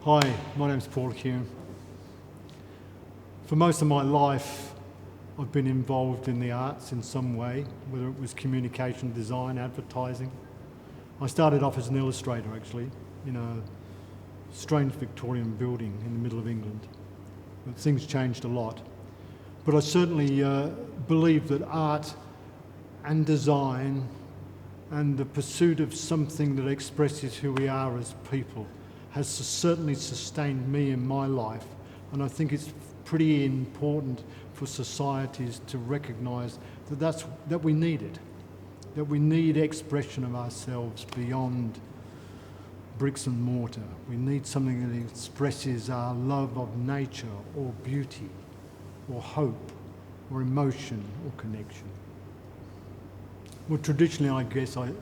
Hi, my name's Paul Hume. For most of my life, I've been involved in the arts in some way, whether it was communication, design, advertising. I started off as an illustrator, actually, in a strange Victorian building in the middle of England. But things changed a lot. But I certainly believe that art and design and the pursuit of something that expresses who we are as people has certainly sustained me in my life, and I think it's pretty important for societies to recognise that we need it, that we need expression of ourselves beyond bricks and mortar. We need something that expresses our love of nature or beauty or hope or emotion or connection. Well, traditionally, I guess I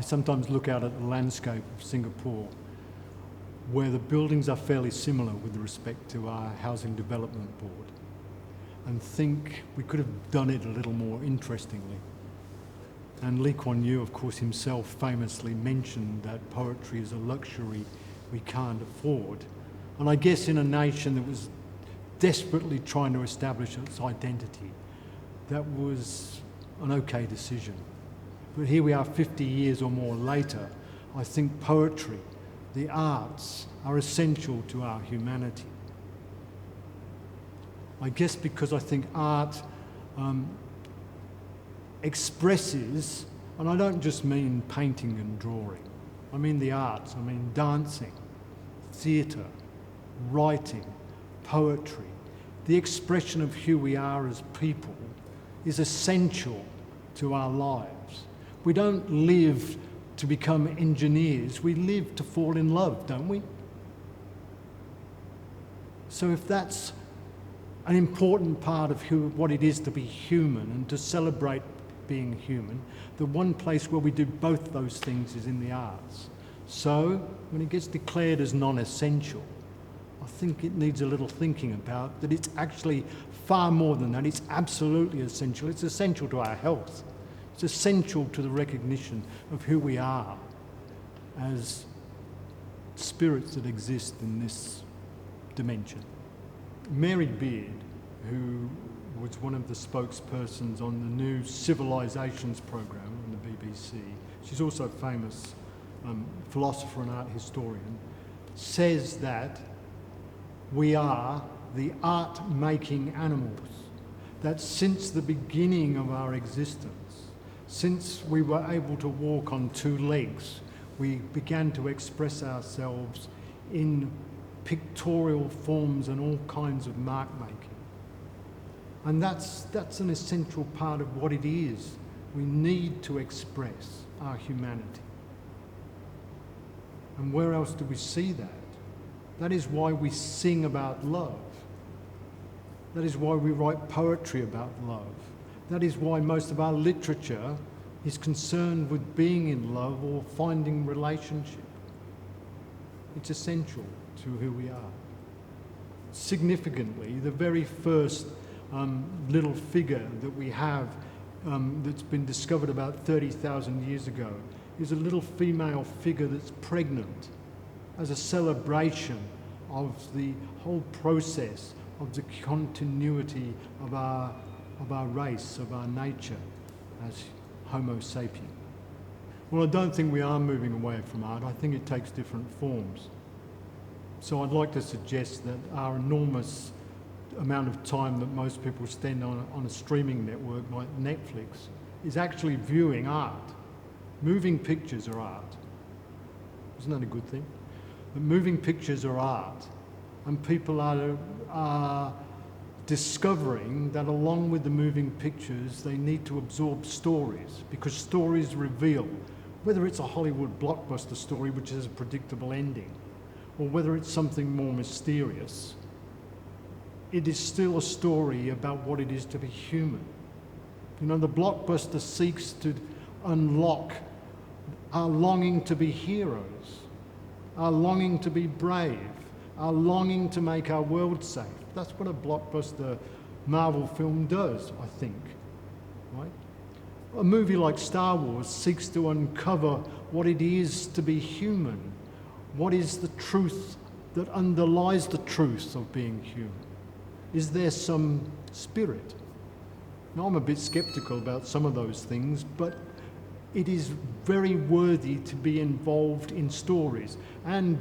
sometimes look out at the landscape of Singapore, where the buildings are fairly similar with respect to our Housing Development Board, and think we could have done it a little more interestingly. And Lee Kuan Yew, of course, himself famously mentioned that poetry is a luxury we can't afford. And I guess in a nation that was desperately trying to establish its identity, that was an okay decision. But here we are 50 years or more later. I think poetry, the arts, are essential to our humanity. I guess because I think art expresses, and I don't just mean painting and drawing, I mean the arts, I mean dancing, theatre, writing, poetry. The expression of who we are as people is essential to our lives. We don't live to become engineers, we live to fall in love, don't we? So if that's an important part of what it is to be human and to celebrate being human, the one place where we do both those things is in the arts. So when it gets declared as non-essential, I think it needs a little thinking about that it's actually far more than that. It's absolutely essential. It's essential to our health. It's essential to the recognition of who we are as spirits that exist in this dimension. Mary Beard, who was one of the spokespersons on the new Civilizations program on the BBC, she's also a famous philosopher and art historian, says that we are the art-making animals, that since the beginning of our existence, since we were able to walk on two legs, we began to express ourselves in pictorial forms and all kinds of mark making. And that's an essential part of what it is. We need to express our humanity. And where else do we see that? That is why we sing about love. That is why we write poetry about love. That is why most of our literature is concerned with being in love or finding relationship. It's essential to who we are. Significantly, the very first little figure that we have that's been discovered about 30,000 years ago is a little female figure that's pregnant as a celebration of the whole process of the continuity of our race, of our nature as Homo sapien. Well, I don't think we are moving away from art. I think it takes different forms. So I'd like to suggest that our enormous amount of time that most people spend on a streaming network like Netflix is actually viewing art. Moving pictures are art. Isn't that a good thing? But moving pictures are art. And people are discovering that along with the moving pictures, they need to absorb stories, because stories reveal, whether it's a Hollywood blockbuster story which has a predictable ending, or whether it's something more mysterious, it is still a story about what it is to be human. You know, the blockbuster seeks to unlock our longing to be heroes, our longing to be brave, our longing to make our world safe. That's what a blockbuster Marvel film does, I think, right? A movie like Star Wars seeks to uncover what it is to be human, what is the truth that underlies the truth of being human? Is there some spirit? Now, I'm a bit sceptical about some of those things, but it is very worthy to be involved in stories. And,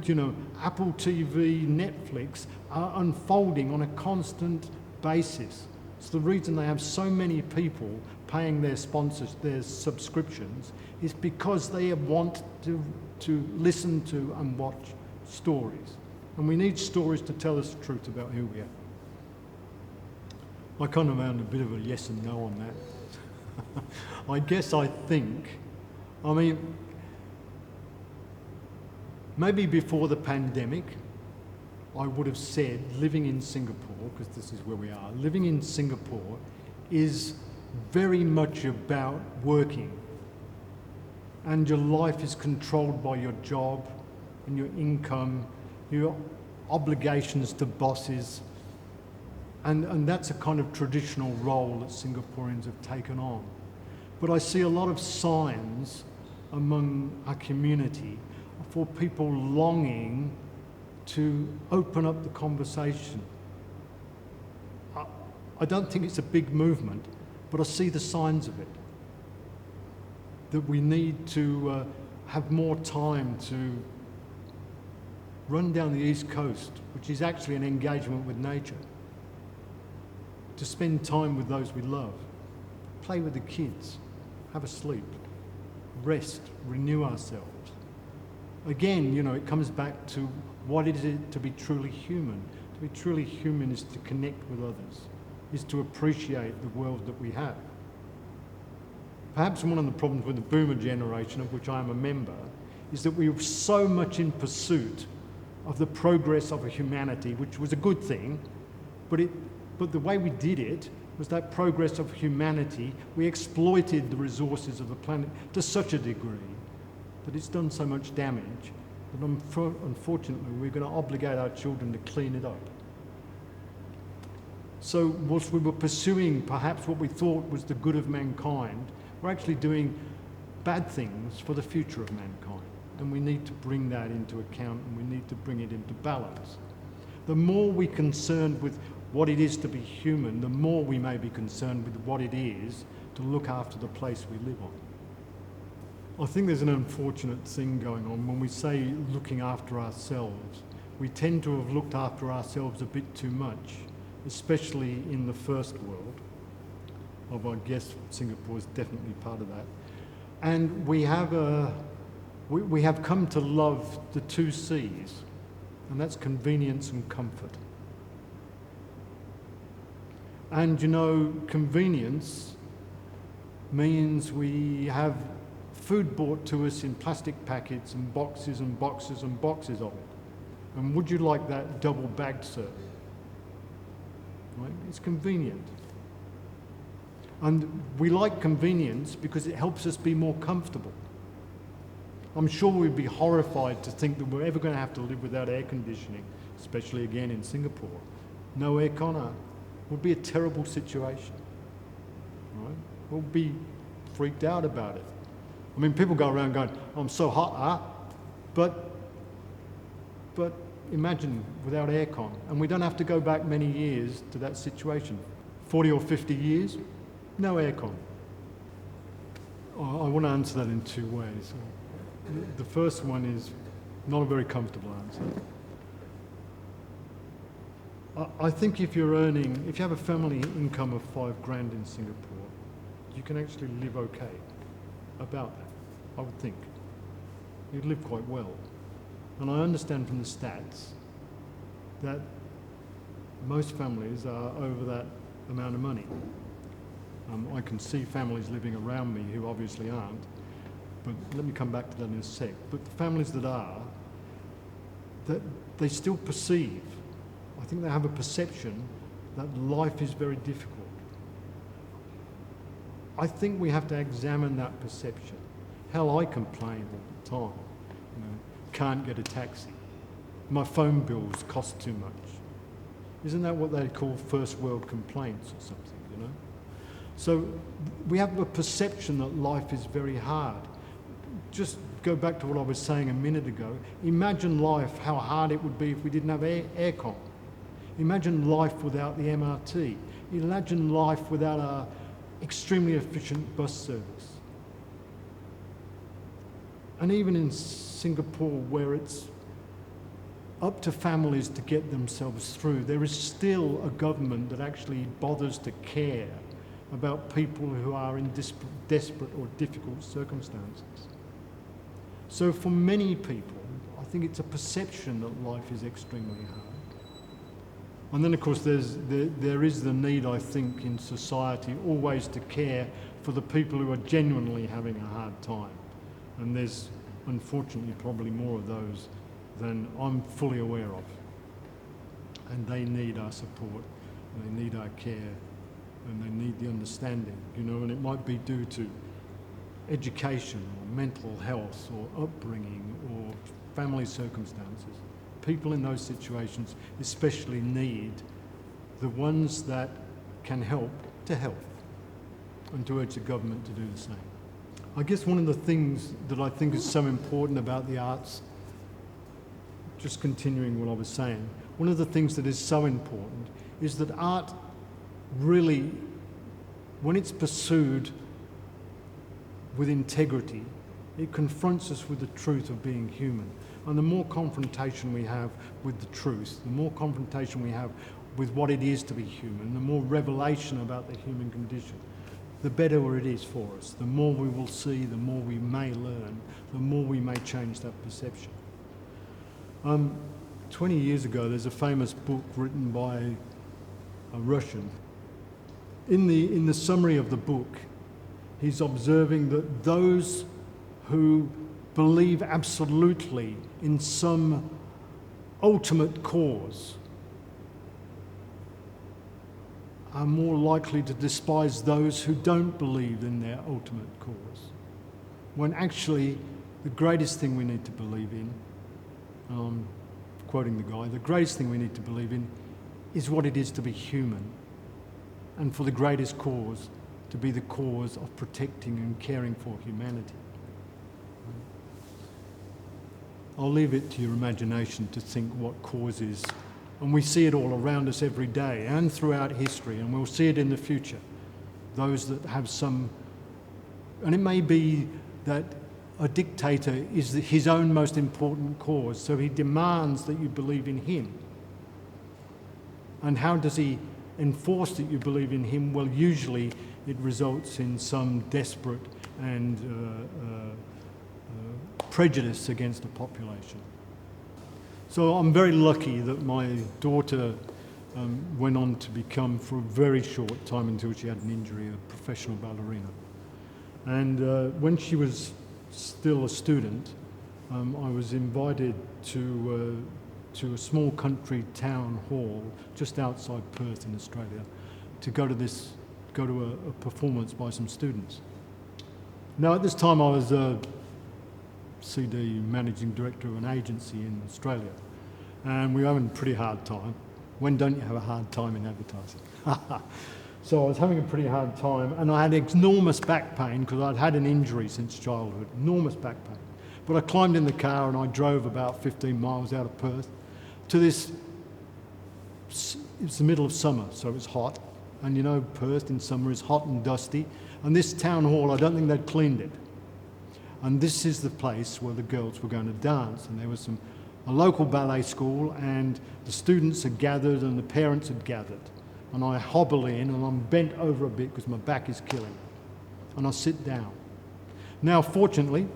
Apple TV, Netflix are unfolding on a constant basis. It's the reason they have so many people paying their sponsors, their subscriptions, is because they want to listen to and watch stories. And we need stories to tell us the truth about who we are. I kind of found a bit of a yes and no on that. I mean, maybe before the pandemic, I would have said living in Singapore, because this is where we are, living in Singapore is very much about working. And your life is controlled by your job and your income, your obligations to bosses. And that's a kind of traditional role that Singaporeans have taken on. But I see a lot of signs among our community for people longing to open up the conversation. I don't think it's a big movement, but I see the signs of it. That we need to have more time to run down the East Coast, which is actually an engagement with nature. To spend time with those we love, play with the kids, have a sleep, rest, renew ourselves. Again, it comes back to what is it to be truly human. To be truly human is to connect with others, is to appreciate the world that we have. Perhaps one of the problems with the boomer generation, of which I am a member, is that we were so much in pursuit of the progress of humanity, which was a good thing, but the way we did it was that progress of humanity. We exploited the resources of the planet to such a degree that it's done so much damage that unfortunately we're going to obligate our children to clean it up. So whilst we were pursuing perhaps what we thought was the good of mankind, we're actually doing bad things for the future of mankind. And we need to bring that into account, and we need to bring it into balance. The more we're concerned with what it is to be human, the more we may be concerned with what it is to look after the place we live on. I think there's an unfortunate thing going on when we say looking after ourselves. We tend to have looked after ourselves a bit too much, especially in the first world. I guess Singapore is definitely part of that. And we have come to love the two C's, and that's convenience and comfort. And convenience means we have food brought to us in plastic packets and boxes and boxes and boxes of it. And would you like that double bagged, sir? Right? It's convenient. And we like convenience because it helps us be more comfortable. I'm sure we'd be horrified to think that we're ever going to have to live without air conditioning, especially again in Singapore. No aircon. Would be a terrible situation. Right? We'll be freaked out about it. I mean, people go around going, I'm so hot, but imagine without aircon. And we don't have to go back many years to that situation. 40 or 50 years, no aircon. I want to answer that in two ways. The first one is not a very comfortable answer. I think if you have a family income of $5,000 in Singapore, you can actually live okay about that, I would think. You'd live quite well. And I understand from the stats that most families are over that amount of money. I can see families living around me who obviously aren't, but let me come back to that in a sec. But the families that are, that they still perceive, I think they have a perception that life is very difficult. I think we have to examine that perception. Hell, I complain all the time. Can't get a taxi. My phone bills cost too much. Isn't that what they call first world complaints or something, So we have a perception that life is very hard. Just go back to what I was saying a minute ago. Imagine life, how hard it would be if we didn't have aircon. Imagine life without the MRT. Imagine life without an extremely efficient bus service. And even in Singapore, where it's up to families to get themselves through, there is still a government that actually bothers to care about people who are in desperate or difficult circumstances. So for many people, I think it's a perception that life is extremely hard. And then, of course, there is the need, I think, in society always to care for the people who are genuinely having a hard time. And there's, unfortunately, probably more of those than I'm fully aware of. And they need our support, and they need our care, and they need the understanding, and it might be due to education or mental health or upbringing or family circumstances. People in those situations especially need the ones that can help to help, and to urge the government to do the same. I guess one of the things that I think is so important about the arts, just continuing what I was saying, one of the things that is so important is that art really, when it's pursued with integrity, it confronts us with the truth of being human. And the more confrontation we have with the truth, the more confrontation we have with what it is to be human, the more revelation about the human condition, the better it is for us. The more we will see, the more we may learn, the more we may change that perception. 20 years ago, there's a famous book written by a Russian. In the summary of the book, he's observing that those who believe absolutely in some ultimate cause are more likely to despise those who don't believe in their ultimate cause. When actually the greatest thing we need to believe in, quoting the guy, the greatest thing we need to believe in is what it is to be human, and for the greatest cause to be the cause of protecting and caring for humanity. I'll leave it to your imagination to think what cause is. And we see it all around us every day and throughout history, and we'll see it in the future. Those that have some, and it may be that a dictator is his own most important cause, so he demands that you believe in him. And how does he enforce that you believe in him? Well, usually it results in some desperate and prejudice against the population. So I'm very lucky that my daughter went on to become, for a very short time until she had an injury, a professional ballerina. And when she was still a student, I was invited to a small country town hall just outside Perth in Australia to go to a performance by some students. Now at this time I was a CD managing director of an agency in Australia, and we were having a pretty hard time. When don't you have a hard time in advertising? So I was having a pretty hard time, and I had enormous back pain because I'd had an injury since childhood, enormous back pain. But I climbed in the car and I drove about 15 miles out of Perth to this, it's the middle of summer, so it's hot, and Perth in summer is hot and dusty, and this town hall, I don't think they'd cleaned it. And this is the place where the girls were going to dance, and there was a local ballet school, and the students had gathered and the parents had gathered. And I hobble in and I'm bent over a bit because my back is killing me. And I sit down. Now, fortunately,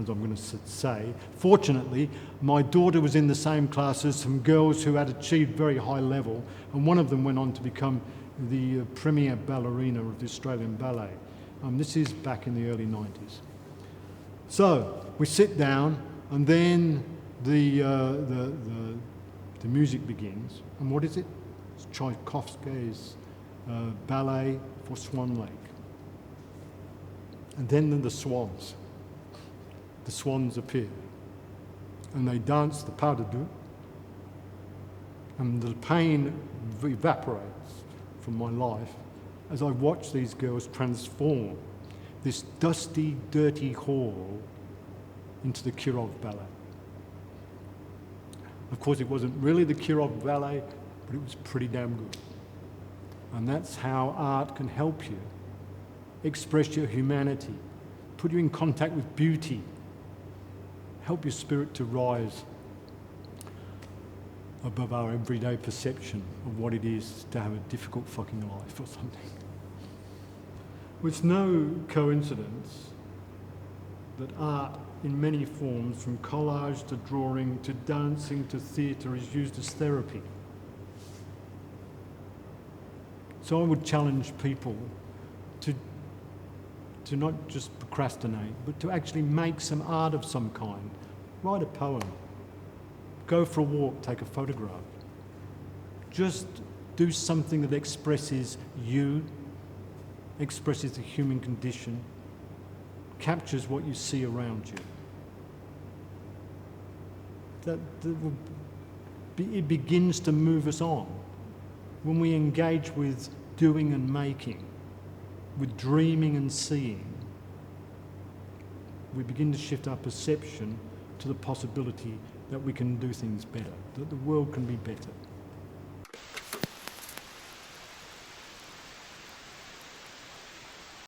as I'm going to say, fortunately, my daughter was in the same class as some girls who had achieved very high level, and one of them went on to become the premier ballerina of the Australian Ballet. This is back in the early 90s. So we sit down, and then the music begins. And what is it? It's Tchaikovsky's ballet for Swan Lake. And then the swans. The swans appear, and they dance the pas de deux, and the pain evaporates from my life as I watch these girls transform this dusty, dirty hall into the Kirov Ballet. Of course, it wasn't really the Kirov Ballet, but it was pretty damn good. And that's how art can help you express your humanity, put you in contact with beauty, help your spirit to rise above our everyday perception of what it is to have a difficult fucking life or something. It's no coincidence that art in many forms, from collage to drawing to dancing to theatre, is used as therapy. So I would challenge people to not just procrastinate, but to actually make some art of some kind. Write a poem, go for a walk, take a photograph. Just do something that expresses you, expresses the human condition, captures what you see around you. It begins to move us on. When we engage with doing and making, with dreaming and seeing, we begin to shift our perception to the possibility that we can do things better, that the world can be better.